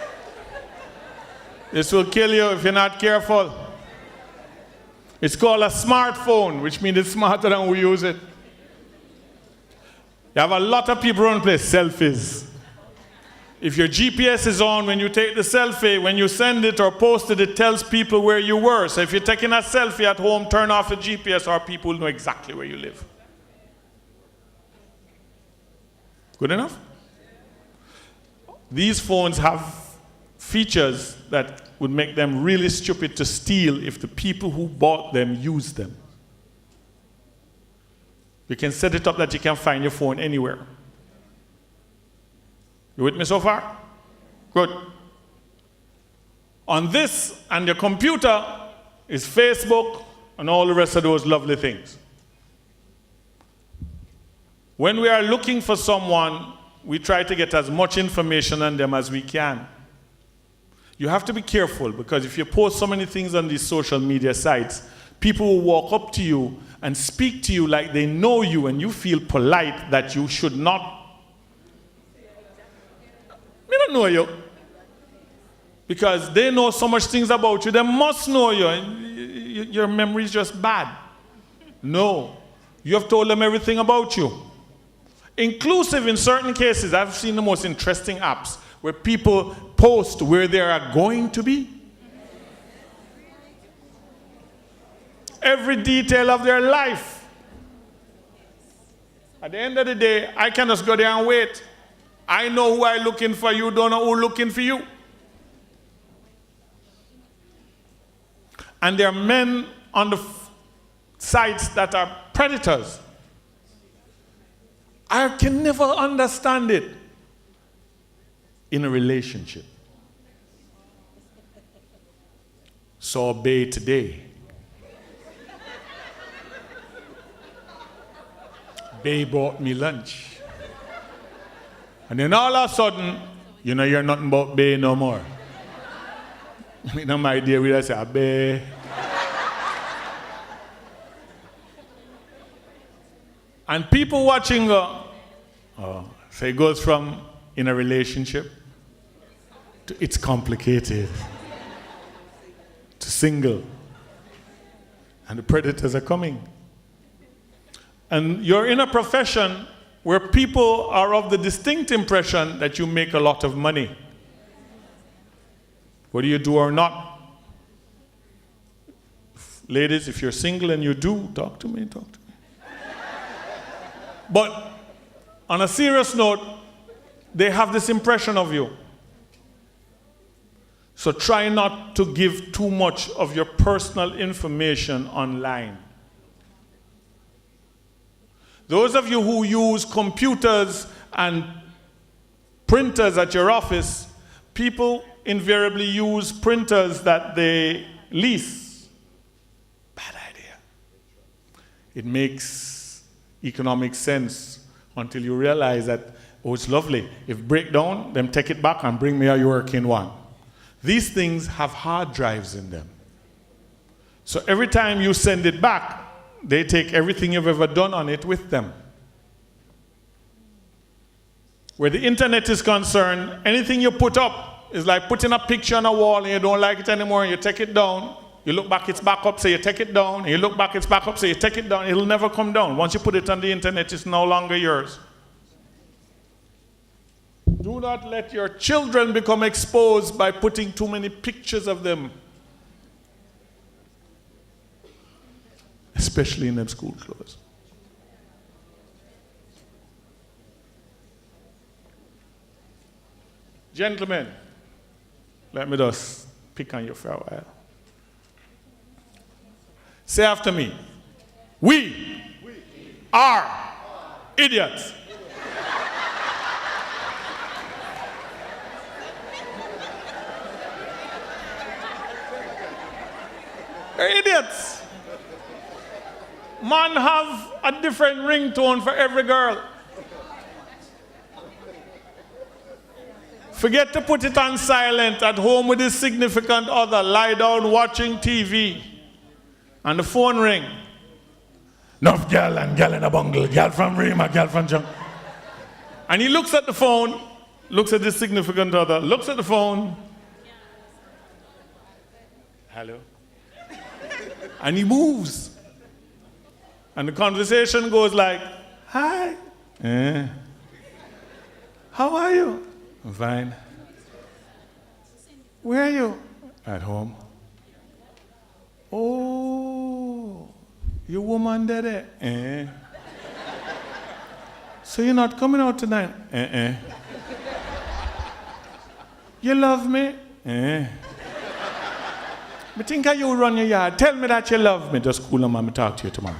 will kill you if you're not careful. It's called a smartphone, which means it's smarter than we use it. You have a lot of people around the place, selfies. If your GPS is on when you take the selfie, when you send it or post it, it tells people where you were. So if you're taking a selfie at home, turn off the GPS or people know exactly where you live. Good enough? These phones have features that would make them really stupid to steal if the people who bought them use them. You can set it up that you can find your phone anywhere. You with me so far? Good. On this and your computer is Facebook and all the rest of those lovely things. When we are looking for someone, we try to get as much information on them as we can. You have to be careful because if you post so many things on these social media sites, people will walk up to you and speak to you like they know you and you feel polite that you should not. I don't know you. Because they know so much things about you, they must know you. And your memory is just bad. No. You have told them everything about you. Inclusive in certain cases. I've seen the most interesting apps where people post where they are going to be. Every detail of their life. At the end of the day, I can just go there and wait. I know who I'm looking for, you don't know who's looking for you. And there are men on the sites that are predators. I can never understand it in a relationship. Saw Bay today. Bay brought me lunch. And then all of a sudden, you know you're nothing but Bay no more. You know my dear, we just say, Bay. And people watching go, oh, so it goes from in a relationship to it's complicated to single. And the predators are coming. And you're in a profession where people are of the distinct impression that you make a lot of money. Whether you do or not. Ladies, if you're single and you do, talk to me. But on a serious note, they have this impression of you. So try not to give too much of your personal information online. Those of you who use computers and printers at your office, people invariably use printers that they lease. Bad idea. It makes economic sense until you realize that, oh, it's lovely. If break down, then take it back and bring me a working one. These things have hard drives in them. So every time you send it back, they take everything you've ever done on it with them. Where the internet is concerned, anything you put up is like putting a picture on a wall and you don't like it anymore and you take it down. You look back, it's back up, so you take it down. And you look back, it's back up, so you take it down. It'll never come down. Once you put it on the internet, it's no longer yours. Do not let your children become exposed by putting too many pictures of them. Especially in them school clothes. Gentlemen, let me just pick on you for a while. Say after me. We are idiots. You're idiots. Man have a different ringtone for every girl. Forget to put it on silent at home with his significant other, lie down watching TV, and the phone ring. Enough gal and gal in a bungle, gal from Rima, gal from Junk. And he looks at the phone, looks at his significant other, looks at the phone. Hello? And he moves. And the conversation goes like, hi. How are you? I'm fine. Where are you? At home. Oh, your woman there? Eh. So you're not coming out tonight? Eh. You love me? Eh. I think you run your yard. Tell me that you love me. Just cool them and I'll talk to you tomorrow.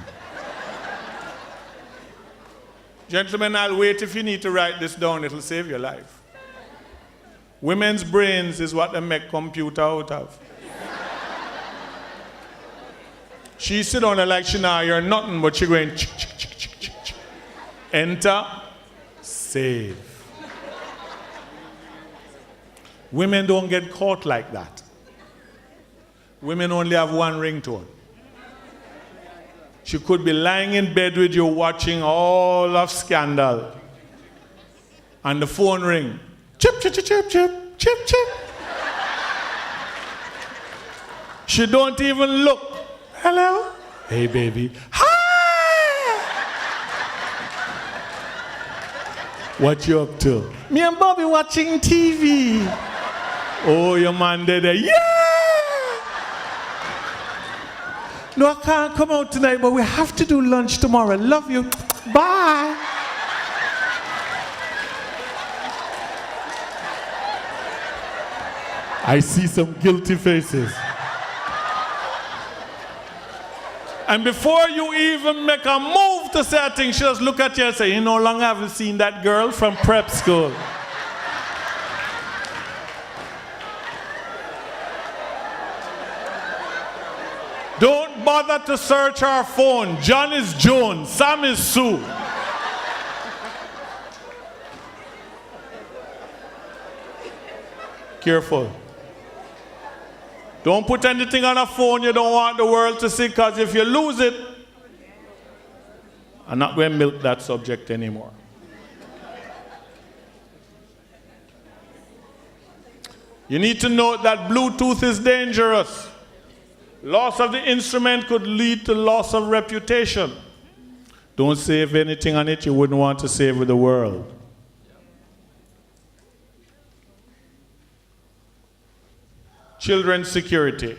Gentlemen, I'll wait if you need to write this down. It'll save your life. Women's brains is what they make computer out of. She sit on there like she not hear nothing, but she going chick, chick, chick, chick, chick, chick. Enter, save. Women don't get caught like that. Women only have one ringtone. She could be lying in bed with you watching all of Scandal. And the phone ring. Chip, chip, chip, chip, chip, chip, chip. She don't even look. Hello? Hey, baby. Hi! What you up to? Me and Bobby watching TV. Oh, your man there. Yeah! No, I can't come out tonight, but we have to do lunch tomorrow. Love you. Bye. I see some guilty faces. And before you even make a move to say a thing, she just look at you and say, you no longer haven't seen that girl from prep school. Don't bother to search our phone. John is Joan, Sam is Sue. Careful. Don't put anything on a phone you don't want the world to see, because if you lose it, I'm not going to milk that subject anymore. You need to note that Bluetooth is dangerous. Loss of the instrument could lead to loss of reputation. Don't save anything on it you wouldn't want to save with the world. Children's security.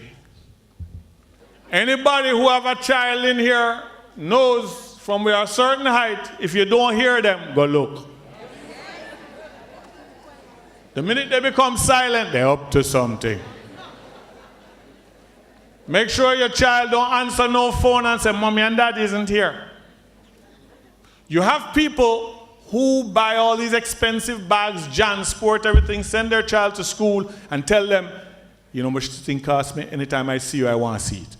Anybody who have a child in here knows from a certain height, if you don't hear them, go look. The minute they become silent, they're up to something. Make sure your child don't answer no phone and say, Mommy and Dad isn't here. You have people who buy all these expensive bags, JanSport, everything, send their child to school and tell them, you know how much this thing costs me? Anytime I see you, I want to see it.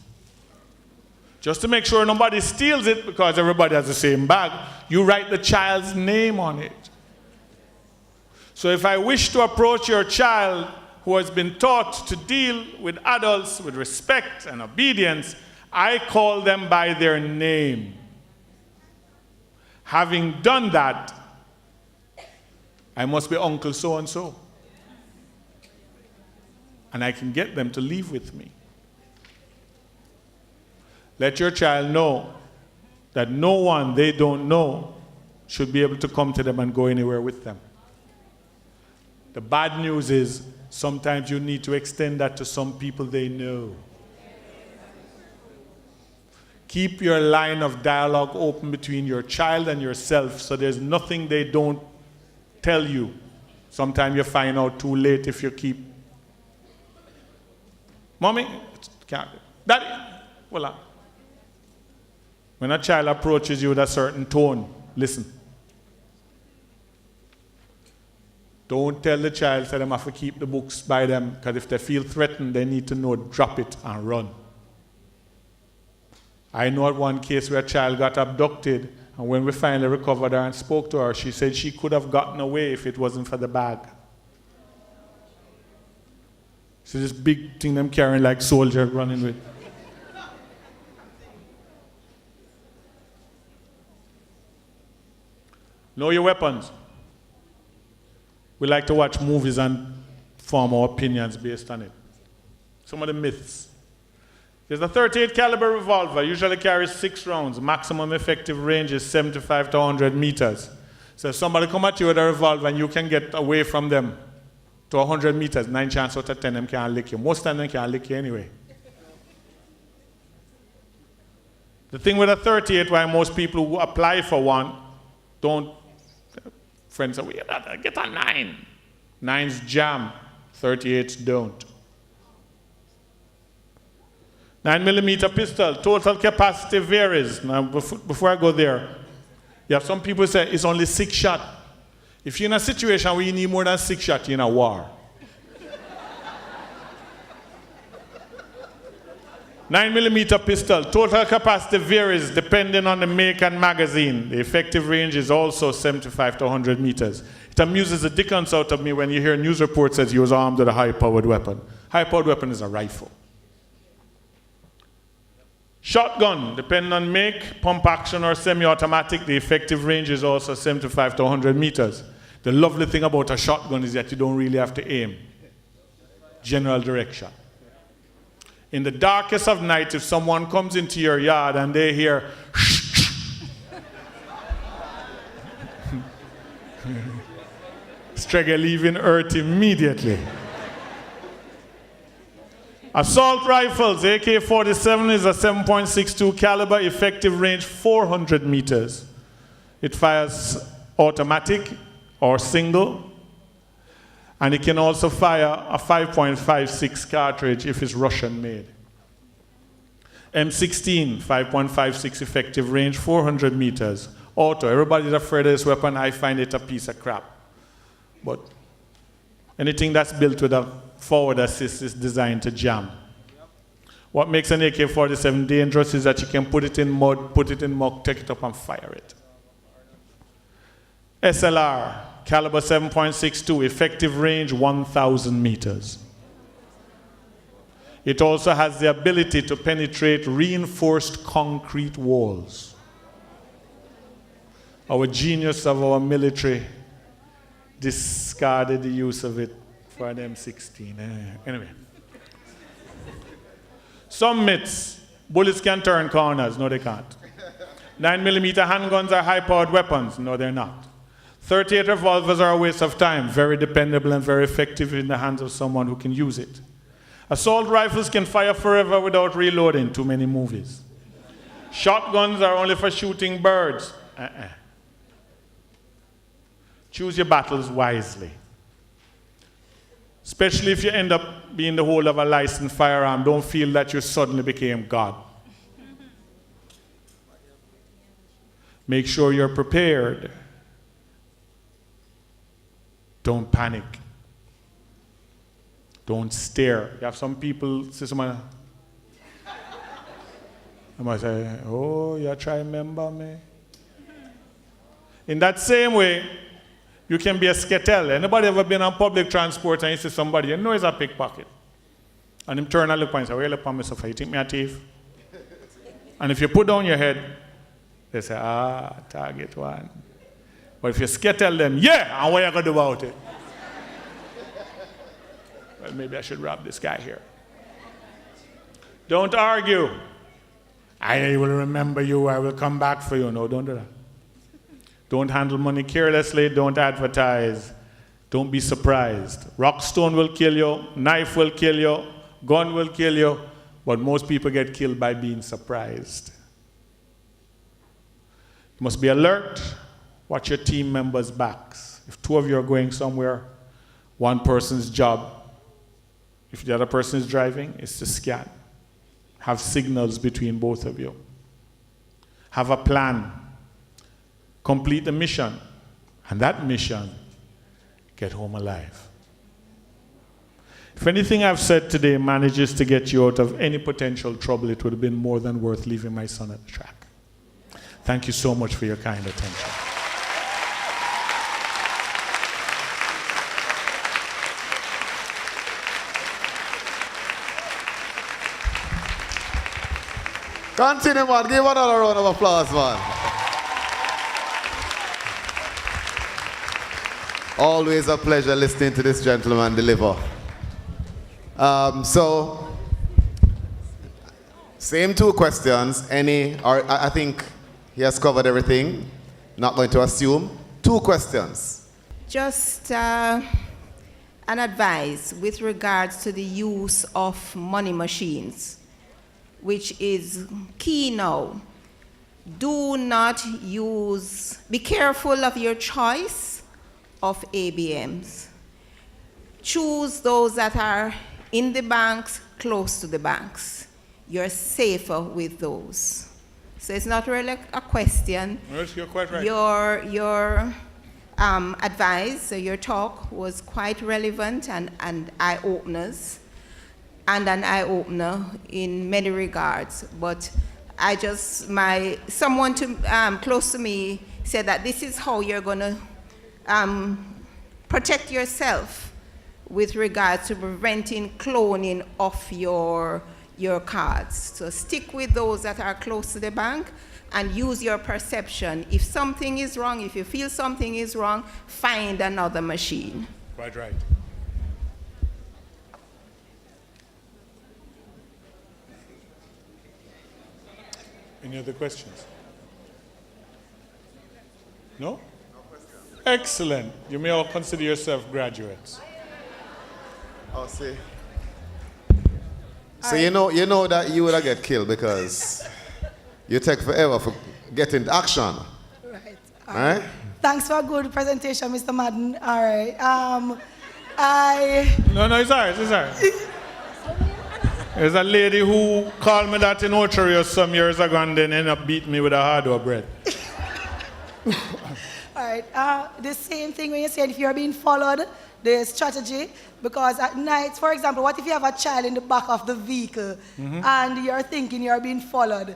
Just to make sure nobody steals it, because everybody has the same bag, you write the child's name on it. So if I wish to approach your child who has been taught to deal with adults with respect and obedience, I call them by their name. Having done that, I must be Uncle so-and-so. And I can get them to leave with me. Let your child know that no one they don't know should be able to come to them and go anywhere with them. The bad news is sometimes you need to extend that to some people they know. Keep your line of dialogue open between your child and yourself, so there's nothing they don't tell you. Sometimes you find out too late if you keep. Mommy, Daddy, voila. When a child approaches you with a certain tone, listen. Don't tell the child, say them have to keep the books by them, because if they feel threatened, they need to know, drop it and run. I know at one case where a child got abducted, and when we finally recovered her and spoke to her, she said she could have gotten away if it wasn't for the bag. So this big thing them carrying like soldiers running with. Know your weapons. We like to watch movies and form our opinions based on it. Some of the myths. There's a 38 caliber revolver, usually carries 6 rounds. Maximum effective range is 75 to 100 meters. So if somebody come at you with a revolver and you can get away from them to 100 meters, 9 chances out of 10 them can't lick you. Most of them can't lick you anyway. The thing with a 38, why most people who apply for one don't, friends say, get a 9. 9s jam, 38s don't. 9mm pistol, total capacity varies. Now, before I go there, you have some people say it's only 6 shots. If you're in a situation where you need more than 6 shots, you're in a war. 9mm pistol, total capacity varies depending on the make and magazine. The effective range is also 75 to 100 meters. It amuses the dickens out of me when you hear a news report says he was armed with a high-powered weapon. High-powered weapon is a rifle. Shotgun, depending on make, pump action or semi-automatic, the effective range is also 75 to 100 meters. The lovely thing about a shotgun is that you don't really have to aim. General direction. In the darkest of night, if someone comes into your yard and they hear Strega leaving Earth immediately. Assault rifles, AK-47 is a 7.62 caliber, effective range 400 meters. It fires automatic or single, and it can also fire a 5.56 cartridge if it's Russian made. M16, 5.56 effective range, 400 meters. Auto, everybody's afraid of this weapon. I find it a piece of crap. But anything that's built with a forward assist is designed to jam. What makes an AK-47 dangerous is that you can put it in mud, put it in muck, take it up and fire it. SLR, caliber 7.62, effective range 1,000 meters. It also has the ability to penetrate reinforced concrete walls. Our genius of our military discarded the use of it for an M16. Anyway. Some myths. Bullets can turn corners. No, they can't. 9mm handguns are high-powered weapons. No, they're not. 38 revolvers are a waste of time. Very dependable and very effective in the hands of someone who can use it. Assault rifles can fire forever without reloading. Too many movies. Shotguns are only for shooting birds. Choose your battles wisely. Especially if you end up being the holder of a licensed firearm, don't feel that you suddenly became God. Make sure you're prepared. Don't panic. Don't stare. You have some people, see someone, I might say, oh, you try to remember me? In that same way, you can be a skettel. Anybody ever been on public transport and you see somebody, you know he's a pickpocket. And him turn and look and say, well, look on me, so you think me a thief? And if you put down your head, they say, target one. But if you skettel them, yeah, and what are you going to do about it? Well, maybe I should rob this guy here. Don't argue. I will remember you, I will come back for you. No, don't do that. Don't handle money carelessly, don't advertise, don't be surprised. Rockstone will kill you, knife will kill you, gun will kill you, but most people get killed by being surprised. You must be alert, watch your team members' backs. If 2 of you are going somewhere, one person's job, if the other person is driving, is to scan. Have signals between both of you. Have a plan. Complete the mission, and that mission, get home alive. If anything I've said today manages to get you out of any potential trouble, it would have been more than worth leaving my son at the track. Thank you so much for your kind attention. Continue, man. Give another round of applause, man. Always a pleasure listening to this gentleman deliver. So, same 2 questions. I think he has covered everything. Not going to assume. 2 questions. Just an advice with regards to the use of money machines, which is key now. Do not use, be careful of your choice of ABMs. Choose those that are in the banks, close to the banks. You're safer with those. So it's not really a question. Yes, you're quite right. Your advice, your talk was quite relevant and eye-openers, and an eye-opener in many regards. But someone close to me said that this is how you're going to protect yourself with regards to preventing cloning of your cards. So stick with those that are close to the bank and use your perception. If something is wrong, if you feel something is wrong, find another machine. Quite right. Any other questions? No? Excellent. You may all consider yourself graduates. Oh, see. So you know that you would have get killed because you take forever for getting action. Right. Right? Thanks for a good presentation, Mr. Madden. All right. No, it's all right. There's a lady who called me that in Orchard some years ago and then ended up beating me with a hardware bread. All right. The same thing when you said if you're being followed, the strategy, because at night, for example, what if you have a child in the back of the vehicle and you're thinking you're being followed?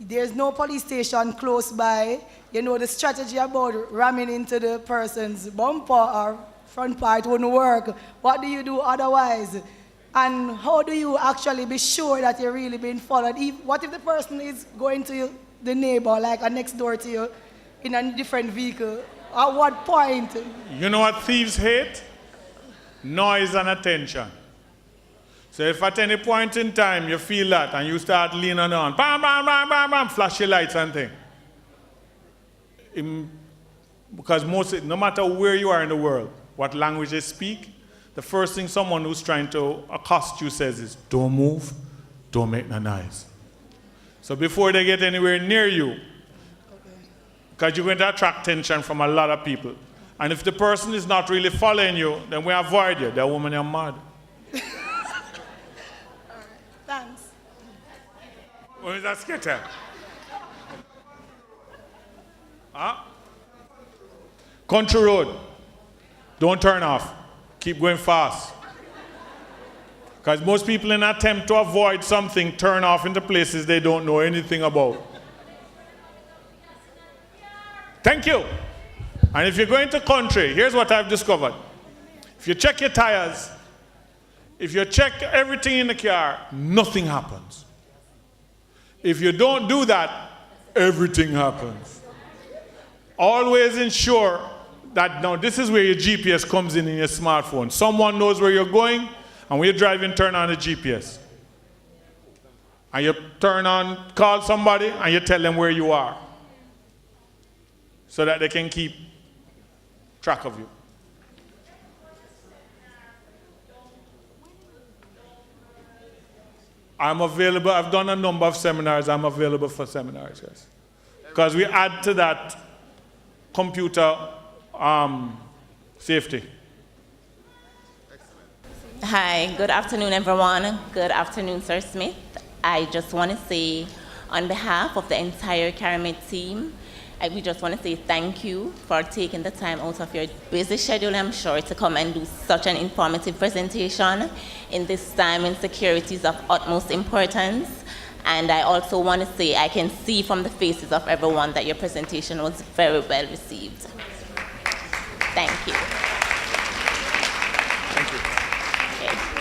There's no police station close by. You know, the strategy about ramming into the person's bumper or front part wouldn't work. What do you do otherwise? And how do you actually be sure that you're really being followed? What if the person is going to the neighbor, like next door to you, in a different vehicle? At what point? You know what thieves hate? Noise and attention. So if at any point in time you feel that and you start leaning on, bam, bam, bam, bam, bam, flash your lights and thing. Because no matter where you are in the world, what language they speak, the first thing someone who's trying to accost you says is, don't move, don't make no noise. So before they get anywhere near you, because you're going to attract attention from a lot of people. And if the person is not really following you, then we avoid you. That woman is mad. All right, thanks. What is that skater? Huh? Country road. Don't turn off. Keep going fast. Because most people in an attempt to avoid something turn off into places they don't know anything about. Thank you. And if you're going to country, here's what I've discovered. If you check your tires, if you check everything in the car, nothing happens. If you don't do that, everything happens. Always ensure that now this is where your GPS comes in your smartphone. Someone knows where you're going, and when you're driving, turn on the GPS. And you call somebody, and you tell them where you are, so that they can keep track of you. I'm available. I've done a number of seminars. I'm available for seminars, yes. Because we add to that computer safety. Hi, good afternoon, everyone. Good afternoon, Sir Smith. I just want to say, on behalf of the entire Cari-Med team, we just want to say thank you for taking the time out of your busy schedule, I'm sure, to come and do such an informative presentation in this time when security is of utmost importance. And I also want to say I can see from the faces of everyone that your presentation was very well received. Thank you. Thank you. Okay.